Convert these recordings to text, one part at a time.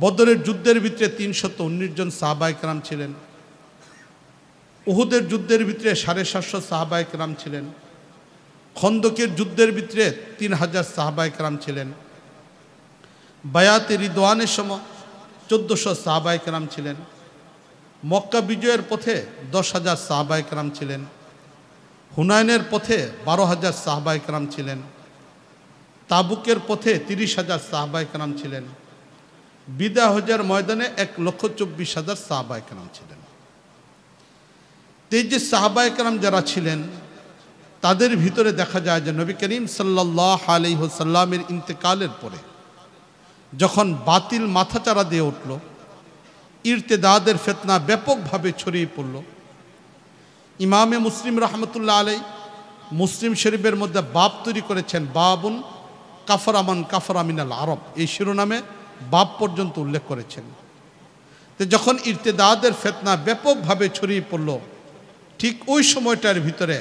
বদরের যুদ্ধের ভিতরে 319 জন সাহাবায়ে কেরাম ছিলেন। উহুদের যুদ্ধের ভিতরে 750 সাহাবায়ে কেরাম ছিলেন। খন্দকের যুদ্ধের ভিতরে 3000 সাহাবায়ে কেরাম ছিলেন। বায়াতে রিদওয়ানের সময় 1400 সাহাবায়ে কেরাম ছিলেন। মক্কা বিজয়ের পথে 10,000 সাহাবায়ে কেরাম ছিলেন। হুনাইনের পথে 12,000 সাহাবায়ে কেরাম ছিলেন। তাবুকের পথে 30,000 সাহাবায়ে কেরাম ছিলেন। বিদা হজের ময়দানে 1,24,000 সাহাবায়ে কেরাম ছিলেন। এই যে সাহাবায়ে কেরাম যারা ছিলেন তাদের ভিতরে দেখা যায় যে নবী করিম সাল্লাল্লাহু আলাইহি ওয়াসাল্লামের ইন্তেকালের পরে যখন বাতিল মাথাচাড়া দিয়ে উঠল, ইরতেদাদের ফিতনা ব্যাপকভাবে ছড়িয়ে পড়ল, ইমামে মুসলিম রহমতুল্লাহ আলাই মুসলিম শরীফের মধ্যে বাব তৈরি করেছেন, বাবুন কাফরামান কাফরা মিনাল আরব, এই শিরোনামে বাব পর্যন্ত উল্লেখ করেছেন। তো যখন ইরতেদাদের ফিতনা ব্যাপকভাবে ছড়িয়ে পড়ল, ঠিক ওই সময়টার ভিতরে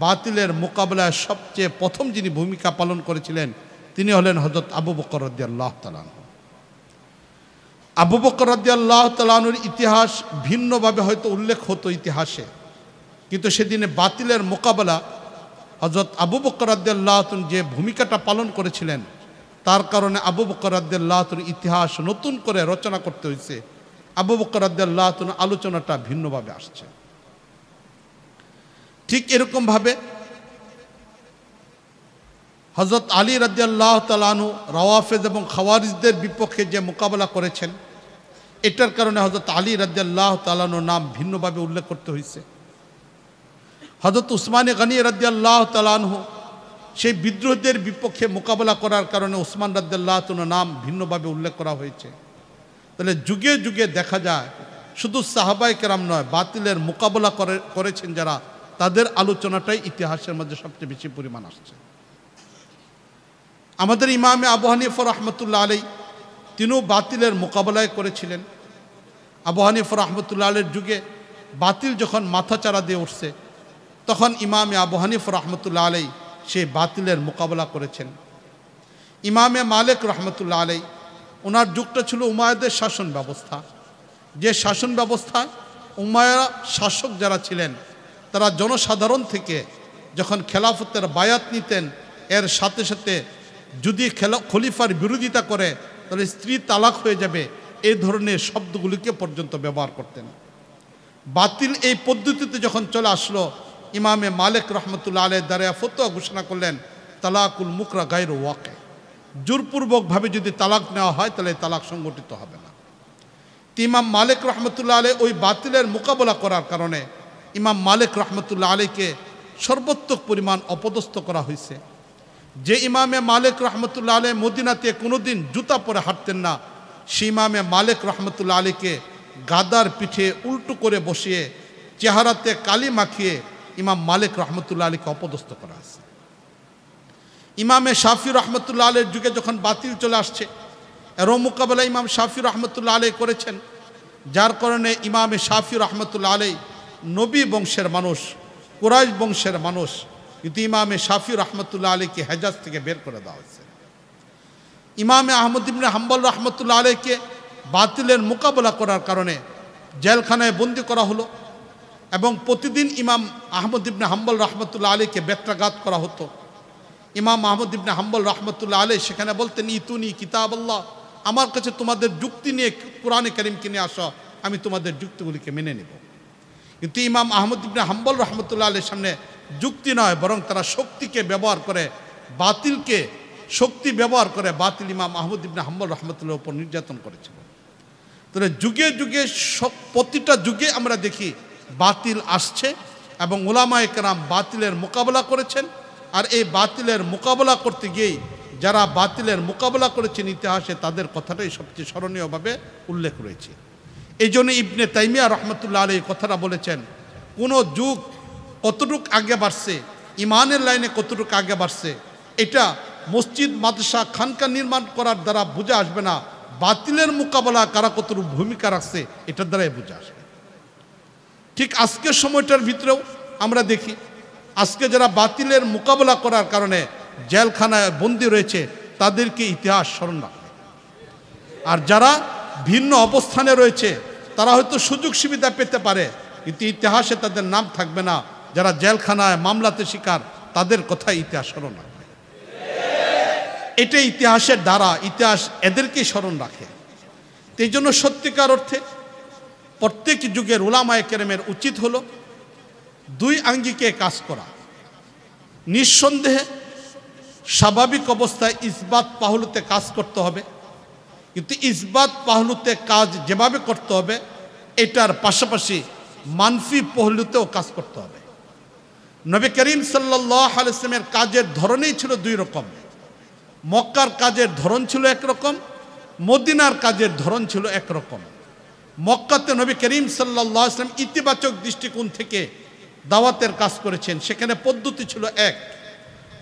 বাতিলের মোকাবেলায় সবচেয়ে প্রথম যিনি ভূমিকা পালন করেছিলেন তিনি হলেন হযরত আবু বকর রাদিয়াল্লাহু তাআলা আনহু। আবু বকর রাদিয়াল্লাহু তাআলা আনহুর ইতিহাস ভিন্নভাবে হয়তো উল্লেখ হতো ইতিহাসে, কিন্তু সেদিনে বাতিলের মোকাবেলা হযরত আবু বকর রাদিয়াল্লাহু তাআলা যে ভূমিকাটা পালন করেছিলেন তার কারণে আবু বকর রাদিয়াল্লাহু তাআলার ইতিহাস নতুন করে রচনা করতে হয়েছে। আবু বকর রাদিয়াল্লাহু তাআলার আলোচনাটা ভিন্নভাবে আসছে। ঠিক এরকমভাবে হযরত আলী রাদিয়াল্লাহু তাআলা আনহু রাওয়াফিজ এবং খাওয়ারিজদের বিপক্ষে যে মোকাবেলা করেছেন, এটার কারণে হযরত আলী রাদিয়াল্লাহু তাআলা আনহুর নাম ভিন্নভাবে উল্লেখ করতে হয়েছে। হযরত উসমান গনি রাদিয়াল্লাহু তাআলা আনহু সেই বিদ্রোহীদের বিপক্ষে মোকাবেলা করার কারণে উসমান রাদিয়াল্লাহু তাআলার নাম ভিন্নভাবে উল্লেখ করা হয়েছে। তাহলে যুগে যুগে দেখা যায় শুধু সাহাবায়ে কেরাম নয়, বাতিলের মোকাবেলা করেছেন যারা, তাদের আলোচনাটাই ইতিহাসের মধ্যে সবচেয়ে বেশি পরিমাণ আসছে। আমাদের ইমামে আবু হানিফা রাহমাতুল্লাহ আলাই তিনিও বাতিলের মোকাবেলায় করেছিলেন। আবু হানিফা রাহমাতুল্লাহ আলাইয়ের যুগে বাতিল যখন মাথাচাড়া দিয়ে উঠছে তখন ইমামে আবু হানিফা রাহমাতুল্লাহ আলাই সেই বাতিলের মোকাবেলা করেছেন। ইমামে মালিক রাহমাতুল্লাহ আলাই ওনার যুগটা ছিল উমাইয়াদের শাসন ব্যবস্থা, যে শাসন ব্যবস্থায় উমাইয়া শাসক যারা ছিলেন তারা জনসাধারণ থেকে যখন খেলাফতের বায়াত নিতেন, এর সাথে সাথে যদি খলিফার বিরোধিতা করে তাহলে স্ত্রী তালাক হয়ে যাবে, এই ধরনের শব্দগুলিকে পর্যন্ত ব্যবহার করতেন। বাতিল এই পদ্ধতিতে যখন চলে আসলো, ইমামে মালিক রহমতুল্লাহ আলাইহির দ্বারা ফতোয়া ঘোষণা করলেন তালাকুল মুকরা গায়রু ওয়াকে, জোরপূর্বকভাবে যদি তালাক নেওয়া হয় তাহলে তালাক সংগঠিত হবে না। ইমাম মালিক রহমতুল্লাহ আলাইহি ওই বাতিলের মোকাবেলা করার কারণে ইমাম মালিক রহমতুল্লাহ আলাইহিকে সর্বাত্মক পরিমাণ অপদস্থ করা হয়েছে। যে ইমামে মালিক রহমতুল্লাহ আলাইহি মদিনাতে কোনোদিন জুতা পরে হাঁটতেন না, সেই ইমামে মালিক রহমতুল্লাহ আলাইহিকে গাদার পিঠে উল্টো করে বসিয়ে চেহারাতে কালি মাখিয়ে ইমাম মালিক রহমতুল্লাহ আলাইহিকে অপদস্থ করা হয়েছে। ইমামে শাফি রহমতুল্লাহ আলাইহির যুগে যখন বাতিল চলে আসছে, এর মোকাবেলা ইমাম শাফি রহমতুল্লাহ আলাইহি করেছেন, যার কারণে ইমামে শাফি রহমতুল্লাহ আলাইহি নবী বংশের মানুষ, কুরাইশ বংশের মানুষ, কিন্তু ইমামে শাফি রহমতুল্লাহ আলাইহিকে হেজাজ থেকে বের করে দেওয়া হয়েছে। ইমামে আহমদ ইবনে হাম্বল রহমতুল্লাহ আলাইহিকে বাতিলের মোকাবেলা করার কারণে জেলখানায় বন্দি করা হলো এবং প্রতিদিন ইমাম আহমদ ইবনে হাম্বল রহমতুল্লাহ আলাইহিকে বেত্রাঘাত করা হতো। ইমাম আহমদ ইবনে হাম্বল রহমতুল্লাহ আলাইহি সেখানে বলতেন, ইতুনি কিতাব আল্লাহ, আমার কাছে তোমাদের যুক্তি নিয়ে কোরআনে কারীমকে নিয়ে আসো, আমি তোমাদের যুক্তিগুলিকে মেনে নেব। কিন্তু ইমাম আহমদ ইবনে হাম্বল রহমতুল্লাহ আলাইহির সামনে যুক্তি নয়, বরং তারা শক্তিকে ব্যবহার করে, বাতিলকে শক্তি ব্যবহার করে বাতিল ইমাম আহমদ ইবনে হাম্বল রহমতুল্লাহর উপর নির্যাতন করেছিল। তাহলে যুগে যুগে প্রতিটা যুগে আমরা দেখি বাতিল আসছে এবং উলামায়ে কেরাম বাতিলের মোকাবেলা করেছেন। আর এই বাতিলের মোকাবেলা করতে গিয়েই যারা বাতিলের মোকাবেলা করেছেন ইতিহাসে তাদের কথাটাই সবচেয়ে স্মরণীয়ভাবে উল্লেখ রয়েছে। এই জন্য ইবনে তাইমিয়া রহমতুল্লাহ আলাইহি কথাটা বলেছেন, কোনো যুগ কতটুক আগে বাড়ছে, ইমানের লাইনে কতটুক আগে বাড়ছে, এটা মসজিদ মাদ্রাসা খানকা নির্মাণ করার দ্বারা বুঝে আসবে না, বাতিলের মোকাবেলা কারা কতটুকু ভূমিকা রাখছে এটার দ্বারাই বুঝে আসবে। ঠিক আজকের সময়টার ভিতরেও আমরা দেখি আজকে যারা বাতিলের মোকাবেলা করার কারণে জেলখানায় বন্দী রয়েছে তাদেরকে ইতিহাস স্মরণ রাখবে, আর যারা ভিন্ন অবস্থানে রয়েছে, তারা হয়তো সুযোগ সুবিধা পেতে পারে, কিন্তু ইতিহাসে তাদের নাম থাকবে না। যারা জেলখানায় মামলাতে শিকার, তাদের কথা ইতিহাস স্মরণ রাখবে। এটা ইতিহাসের দ্বারা, ইতিহাস এদেরকেই স্মরণ রাখে। এই জন্য সত্যিকার অর্থে প্রত্যেক যুগের উলামায়ে কেরামের উচিত হলো দুই আঙ্গিকে কাজ করা। নিঃসন্দেহে স্বাভাবিক অবস্থায় ইসবাত পাহলুতে কাজ করতে হবে, কিন্তু ইসবাত পাহলুতে কাজ যেভাবে করতে হবে, এটার পাশাপাশি মানফি পহলুতেও কাজ করতে হবে। নবী করিম সাল্লাল্লাহু আলাইহি ওয়াসাল্লামের কাজের ধরনই ছিল দুই রকম। মক্কার কাজের ধরন ছিল একরকম, মদিনার কাজের ধরন ছিল একরকম। মক্কাতে নবী করিম সাল্লাল্লাহু আলাইহি ওয়াসাল্লাম ইতিবাচক দৃষ্টিকোণ থেকে দাওয়াতের কাজ করেছেন, সেখানে পদ্ধতি ছিল এক।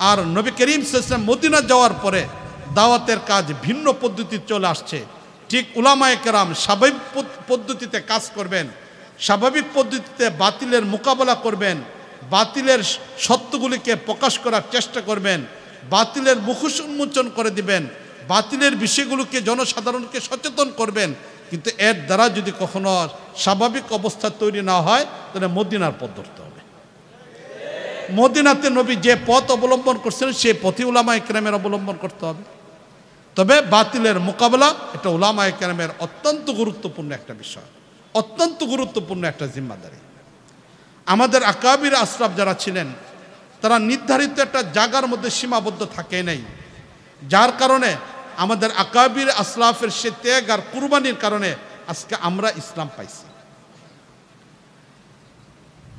আর নবী করিম সাল্লাল্লাহু আলাইহি ওয়াসাল্লাম মদিনা যাওয়ার পরে দাওয়াতের কাজ ভিন্ন পদ্ধতি চলে আসছে। ঠিক উলামায়ে কেরাম স্বাভাবিক পদ্ধতিতে কাজ করবেন, স্বাভাবিক পদ্ধতিতে বাতিলের মোকাবেলা করবেন, বাতিলের সত্যগুলিকে প্রকাশ করার চেষ্টা করবেন, বাতিলের মুখোশ উন্মোচন করে দিবেন, বাতিলের বিষয়গুলোকে জনসাধারণকে সচেতন করবেন। কিন্তু এর দ্বারা যদি কখনো স্বাভাবিক অবস্থা তৈরি না হয়, তাহলে মদিনার পথ ধরতে হবে। মদিনাতে নবী যে পথ অবলম্বন করছেন, সেই পথই উলামায়ে কেরামের অবলম্বন করতে হবে। তবে বাতিলের মোকাবেলা এটা উলামায়ে কেরামের অত্যন্ত গুরুত্বপূর্ণ একটা বিষয়, অত্যন্ত গুরুত্বপূর্ণ একটা জিম্মাদারি। আমাদের আকাবির আশরাফ যারা ছিলেন, তারা নির্ধারিত একটা জায়গার মধ্যে সীমাবদ্ধ থাকে নাই, যার কারণে আমাদের আকাবির আসলাফের সে ত্যাগ আর কুরবানির কারণে আজকে আমরা ইসলাম পাইছি।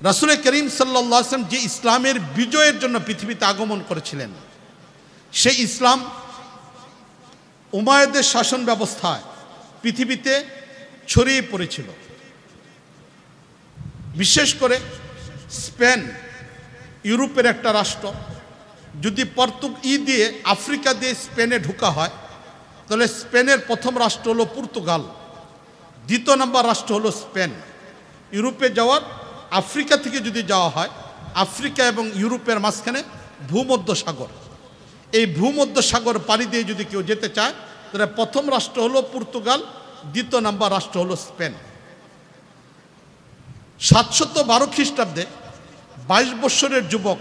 রাসূল করিম সাল্লাল্লাহু আলাইহি ওয়াসাল্লাম যে ইসলামের বিজয়ের জন্য পৃথিবীতে আগমন করেছিলেন, সেই ইসলাম উমাইয়াদের শাসন ব্যবস্থায় পৃথিবীতে ছড়িয়ে পড়েছিল। বিশেষ করে স্পেন, ইউরোপের একটা রাষ্ট্র, যদি দিয়ে আফ্রিকা দিয়ে স্পেনে ঢোকা হয়, তাহলে স্পেনের প্রথম রাষ্ট্র হলো পর্তুগাল, দ্বিতীয় নম্বর রাষ্ট্র হলো স্পেন। ইউরোপে যাওয়ার, আফ্রিকা থেকে যদি যাওয়া হয়, আফ্রিকা এবং ইউরোপের মাঝখানে ভূমধ্য সাগর, এই ভূমধ্য সাগর পাড়ি দিয়ে যদি কেউ যেতে চায়, তাহলে প্রথম রাষ্ট্র হলো পর্তুগাল, দ্বিতীয় নম্বর রাষ্ট্র হলো স্পেন। 712 খ্রিস্টাব্দে 22 বৎসরের যুবক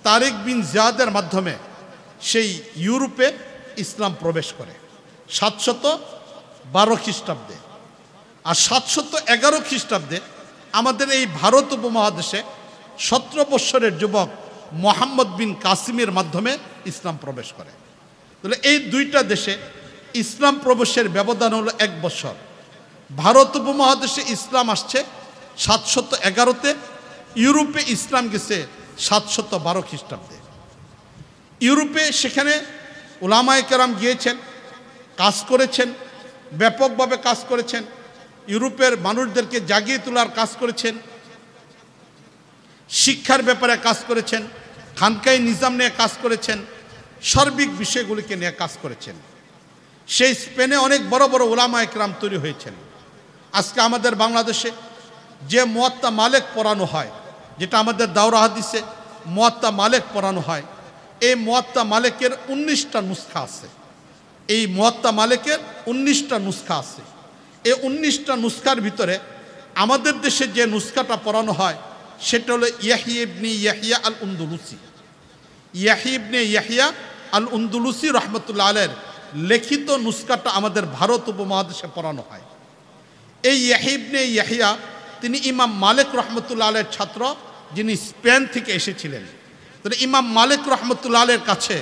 তারিক বিন জিয়াদের মাধ্যমে সেই ইউরোপে ইসলাম প্রবেশ করে 712 খ্রিস্টাব্দে। আর 711 খ্রিস্টাব্দে আমাদের এই ভারত উপমহাদেশে 17 বৎসরের যুবক মোহাম্মদ বিন কাসিমের মাধ্যমে ইসলাম প্রবেশ করে। তাহলে এই দুইটা দেশে ইসলাম প্রবেশের ব্যবধান হলো 1 বছর। ভারত উপমহাদেশে ইসলাম আসছে 711-তে, ইউরোপে ইসলাম গেছে 712 খ্রিস্টাব্দে। ইউরোপে সেখানে উলামায়ে কেরাম গিয়েছেন, কাজ করেছেন, ব্যাপকভাবে কাজ করেছেন, ইউরোপের মানুষদেরকে জাগিয়ে তোলার কাজ করেছেন, শিক্ষার ব্যাপারে কাজ করেছেন, খানকাই নিজাম নিয়ে কাজ করেছেন, সার্বিক বিষয়গুলিকে নিয়ে কাজ করেছেন। সেই স্পেনে অনেক বড় বড় উলামায়ে কেরাম তৈরি হয়েছেন। আজকে আমাদের বাংলাদেশে যে মুয়াত্তা মালিক পড়ানো হয়, যেটা আমাদের দাওরা হাদিসে মুয়াত্তা মালিক পড়ানো হয়, এই মুয়াত্তা মালিকের 19টা নুসখা আছে। এই মুয়াত্তা মালিকের 19টা নুসখা আছে। এই 19টা নুসখার ভিতরে আমাদের দেশে যে নুসখাটা পড়ানো হয়, সেটা হলো ইয়াহইয়া ইবনে ইয়াহইয়া আল উনদুলুসি। ইয়াহইয়া ইবনে ইয়াহইয়া আল উনদুলুসি রহমতুল্লাহ আলাইহির লিখিত নুসখাটা আমাদের ভারত উপমহাদেশে পড়ানো হয়। এই ইয়াহইয়া ইবনে ইয়াহইয়া তিনি ইমাম মালিক রহমতুল্লাহ আলাইহির ছাত্র, যিনি স্পেন থেকে এসেছিলেন। তাহলে ইমাম মালিক রহমতুল্লাহ আলাইহির কাছে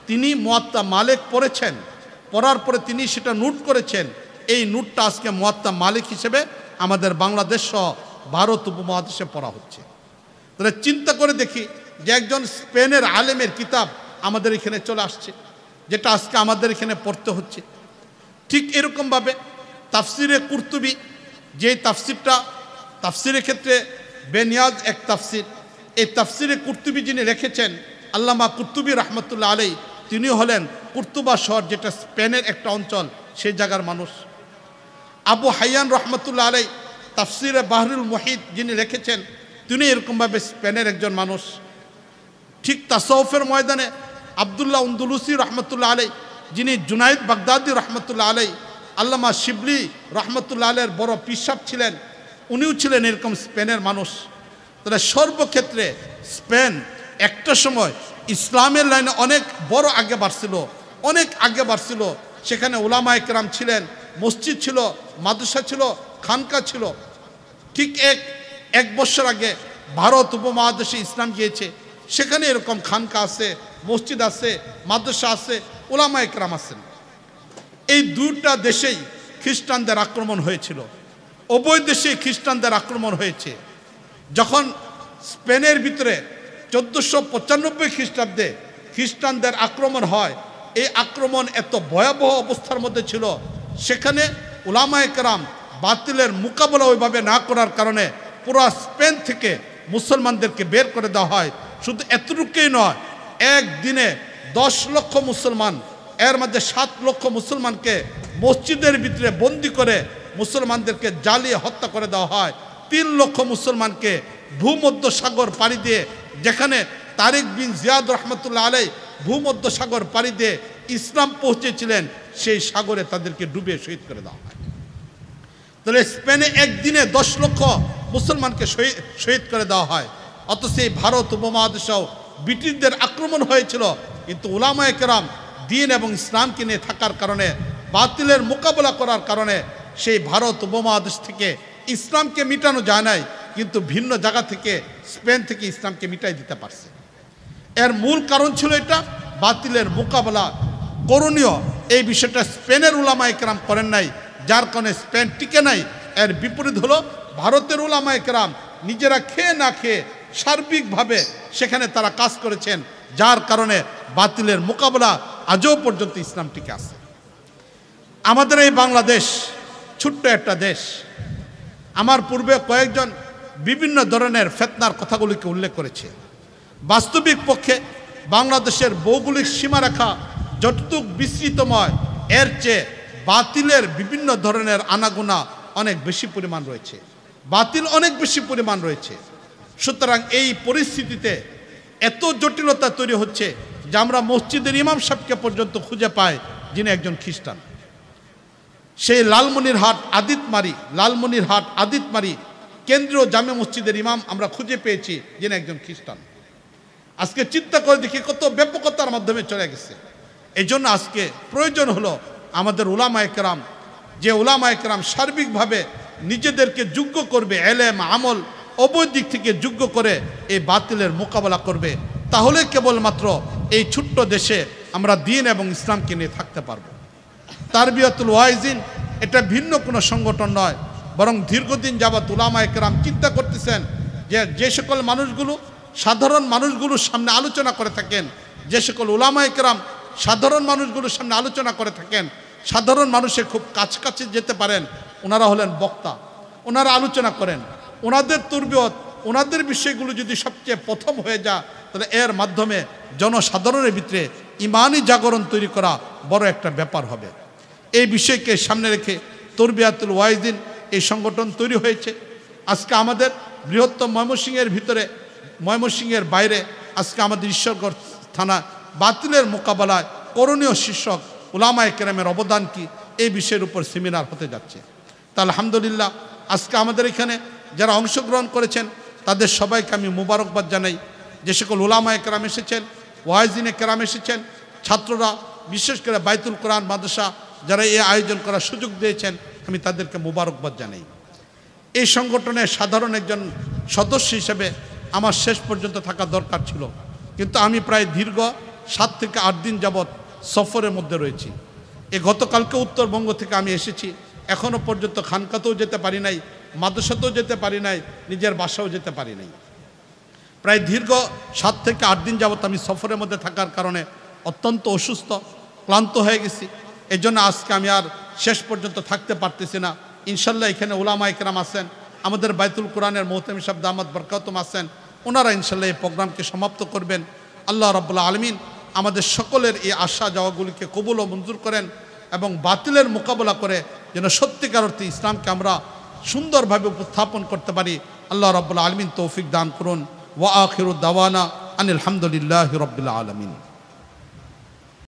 তিনি মুয়াত্তা মালিক পড়েছেন, পড়ার পরে তিনি সেটা নোট করেছেন। এই নোটটা আজকে মুয়াত্তা মালিক হিসেবে আমাদের বাংলাদেশ সহ ভারত উপমহাদেশে পড়া হচ্ছে। তাহলে চিন্তা করে দেখি যে একজন স্পেনের আলেমের কিতাব আমাদের এখানে চলে আসছে, যেটা আজকে আমাদের এখানে পড়তে হচ্ছে। ঠিক এরকমভাবে তাফসিরে কুরতুবী, যে তাফসিরটা তাফসিরের ক্ষেত্রে বেনিয়াজ এক তাফসির, এই তাফসিরে কুরতুবী যিনি লিখেছেন আল্লামা কুরতুবী রহমতুল্লাহ আলাইহি, তিনি হলেন কুর্তুবা শহর, যেটা স্পেনের একটা অঞ্চল, সেই জায়গার মানুষ। আবু হাইয়ান রহমতুল্লাহ আলাইহি তাফসিরে বাহরুল মুহিত যিনি লিখেছেন, তিনি এরকমভাবে স্পেনের একজন মানুষ। ঠিক তাসাউফের ময়দানে আবদুল্লাহ উনদুলুসি রহমতুল্লাহ আলাইহি, যিনি জুনাইদ বাগদাদি রহমতুল্লাহ আলাইহি, আল্লামা শিবলি রহমতুল্লাহ আলাইহির বড় পিসাব ছিলেন, উনিও ছিলেন এরকম স্পেনের মানুষ। তাহলে সর্বক্ষেত্রে স্পেন একটা সময় ইসলামের লাইনে অনেক বড় আগে বাড়ছিল, অনেক আগে বাড়ছিল। সেখানে উলামায়ে কেরাম ছিলেন, মসজিদ ছিল, মাদ্রাসা ছিল, খানকা ছিল। ঠিক এক বছর আগে ভারত উপমহাদেশে ইসলাম গিয়েছে, সেখানে এরকম খানকা আছে, মসজিদ আছে, মাদ্রাসা আছে, উলামায়ে কেরাম আছেন। এই দুটা দেশেই খ্রিস্টানদের আক্রমণ হয়েছিল, উভয় দেশে খ্রিস্টানদের আক্রমণ হয়েছে। যখন স্পেনের ভিতরে 1495 খ্রিস্টাব্দে খ্রিস্টানদের আক্রমণ হয়, এই আক্রমণ এত ভয়াবহ অবস্থার মধ্যে ছিল, সেখানে উলামায়ে কেরাম বাতিলের মোকাবেলা ওইভাবে না করার কারণে পুরো স্পেন থেকে মুসলমানদেরকে বের করে দেওয়া হয়। শুধু এতটুকুই নয়, একদিনে 10 লক্ষ মুসলমান, এর মধ্যে 7 লক্ষ মুসলমানকে মসজিদের ভিতরে বন্দি করে মুসলমানদেরকে জ্বালিয়ে হত্যা করে দেওয়া হয়। 3 লক্ষ মুসলমানকে ভূমধ্য সাগর পাড়ি দিয়ে, যেখানে তারিক বিন জিয়াদ রহমতুল্লাহ আলাইহি ভূমধ্য সাগর পাড়ি দিয়ে ইসলাম পৌঁছেছিলেন, সেই সাগরে তাদেরকে ডুবিয়ে শহীদ করে দেওয়া হয়। তাহলে স্পেনে একদিনে 10 লক্ষ মুসলমানকে শহীদ করে দেওয়া হয়। অথচ এই ভারত উপমহাদেশেও ব্রিটিশদের আক্রমণ হয়েছিল, কিন্তু উলামায়ে কেরাম দ্বীন এবং ইসলামকে নিয়ে থাকার কারণে, বাতিলের মোকাবেলা করার কারণে সেই ভারত উপমহাদেশ থেকে ইসলামকে মিটানো যায় নাই, কিন্তু ভিন্ন জায়গা থেকে স্পেন থেকে ইসলামকে মিটাই দিতে পারছে। এর মূল কারণ ছিল এটা, বাতিলের মোকাবেলা করণীয় এই বিষয়টা স্পেনের উলামায়ে কেরাম করেন নাই, যার কারণে স্পেন টিকে নাই। এর বিপরীত হলো ভারতের উলামায়ে কেরাম নিজেরা খেয়ে না খেয়ে সার্বিকভাবে সেখানে তারা কাজ করেছেন, যার কারণে বাতিলের মোকাবেলা আজও পর্যন্ত ইসলাম টিকে আছে। আমাদের এই বাংলাদেশ ছোট্ট একটা দেশ। আমার পূর্বে কয়েকজন বিভিন্ন ধরনের ফিতনার কথাগুলিকে উল্লেখ করেছে। বাস্তবিক পক্ষে বাংলাদেশের ভৌগোলিক সীমারেখা যতটুকু বিস্তৃতময়, এর চেয়ে বাতিলের বিভিন্ন ধরনের আনাগোনা অনেক বেশি পরিমাণ রয়েছে, বাতিল অনেক বেশি পরিমাণ রয়েছে। সুতরাং এই পরিস্থিতিতে এত জটিলতা তৈরি হচ্ছে যে আমরা মসজিদের ইমাম সাহেবকে পর্যন্ত খুঁজে পাই যিনি একজন খ্রিস্টান। সেই লালমনিরহাট আদিতমারি কেন্দ্রীয় জামে মসজিদের ইমাম আমরা খুঁজে পেয়েছি যিনি একজন খ্রিস্টান। আজকে চিন্তা করে দেখি কত ব্যাপকতার মাধ্যমে চলে গেছে। এই জন্য আজকে প্রয়োজন হলো আমাদের উলামায়ে কেরাম, যে উলামায়ে কেরাম সার্বিকভাবে নিজেদেরকে যোগ্য করবে, এলেম আমল উভয় দিক থেকে যোগ্য করে এই বাতিলের মোকাবেলা করবে, তাহলে কেবলমাত্র এই ছোট্ট দেশে আমরা দ্বীন এবং ইসলামকে নিয়ে থাকতে পারবো। তারবিয়াতুল ওয়াইজিন এটা ভিন্ন কোনো সংগঠন নয়, বরং দীর্ঘদিন যাবৎ উলামায়ে কেরাম চিন্তা করতেছেন যে সকল মানুষগুলো সাধারণ মানুষগুলোর সামনে আলোচনা করে থাকেন, যে সকল উলামায়ে কেরাম সাধারণ মানুষগুলোর সামনে আলোচনা করে থাকেন, সাধারণ মানুষের খুব কাছাকাছি যেতে পারেন, ওনারা হলেন বক্তা, ওনারা আলোচনা করেন। ওনাদের তরবিয়ত, ওনাদের বিষয়গুলো যদি সবচেয়ে প্রথম হয়ে যায়, তাহলে এর মাধ্যমে জনসাধারণের ভিতরে ইমানি জাগরণ তৈরি করা বড় একটা ব্যাপার হবে। এই বিষয়কে সামনে রেখে তারবিয়াতুল ওয়াইজিন এই সংগঠন তৈরি হয়েছে। আজকে আমাদের বৃহত্তম ময়মনসিংহের ভিতরে, ময়মনসিংহের বাইরে আজকে আমাদের ঈশ্বরগঞ্জ থানা বাতিলের মোকাবেলায় করণীয় শীর্ষক উলামায়ে কেরামের অবদান কি, এই বিষয়ের উপর সেমিনার হতে যাচ্ছে। তা আলহামদুলিল্লাহ, আজকে আমাদের এখানে যারা অংশগ্রহণ করেছেন তাদের সবাইকে আমি মুবারকবাদ জানাই। যে সকল উলামায়ে কেরাম এসেছেন, ওয়াইজিনে কেরাম এসেছেন, ছাত্ররা, বিশেষ করে বাইতুল কোরআন মাদ্রাসা যারা এই আয়োজন করার সুযোগ দিয়েছেন, আমি তাদেরকে মুবারকবাদ জানাই। এই সংগঠনের সাধারণ একজন সদস্য হিসেবে আমার শেষ পর্যন্ত থাকা দরকার ছিল, কিন্তু আমি প্রায় দীর্ঘ 7 থেকে 8 দিন যাবৎ সফরের মধ্যে রয়েছি। এই গতকালকে উত্তরবঙ্গ থেকে আমি এসেছি, এখনও পর্যন্ত খানকাতেও যেতে পারি নাই, মাদ্রাসাতেও যেতে পারি নাই, নিজের বাসাও যেতে পারি নাই। প্রায় দীর্ঘ 7 থেকে 8 দিন যাবৎ আমি সফরের মধ্যে থাকার কারণে অত্যন্ত অসুস্থ, ক্লান্ত হয়ে গেছি। এই জন্য আজকে আমি আর শেষ পর্যন্ত থাকতে পারতেছি না। ইনশাল্লাহ এখানে উলামায়ে কেরাম আছেন, আমাদের বাইতুল কোরআনের মোহতামিম সাহেব দামাত বরকাতুম আছেন, ওনারা ইনশাল্লাহ এই প্রোগ্রামকে সমাপ্ত করবেন। আল্লাহ রাব্বুল আলামিন আমাদের সকলের এই আশা যাওয়াগুলিকে কবুল ও মঞ্জুর করেন এবং বাতিলের মোকাবেলা করে যেন সত্যিকার অর্থে ইসলামকে আমরা সুন্দরভাবে উপস্থাপন করতে পারি। আল্লাহ রাব্বুল আলামিন তৌফিক দান করুন। ওয়া আখিরু দাওয়ানা আনিল হামদুলিল্লাহি রাব্বিল আলামিন।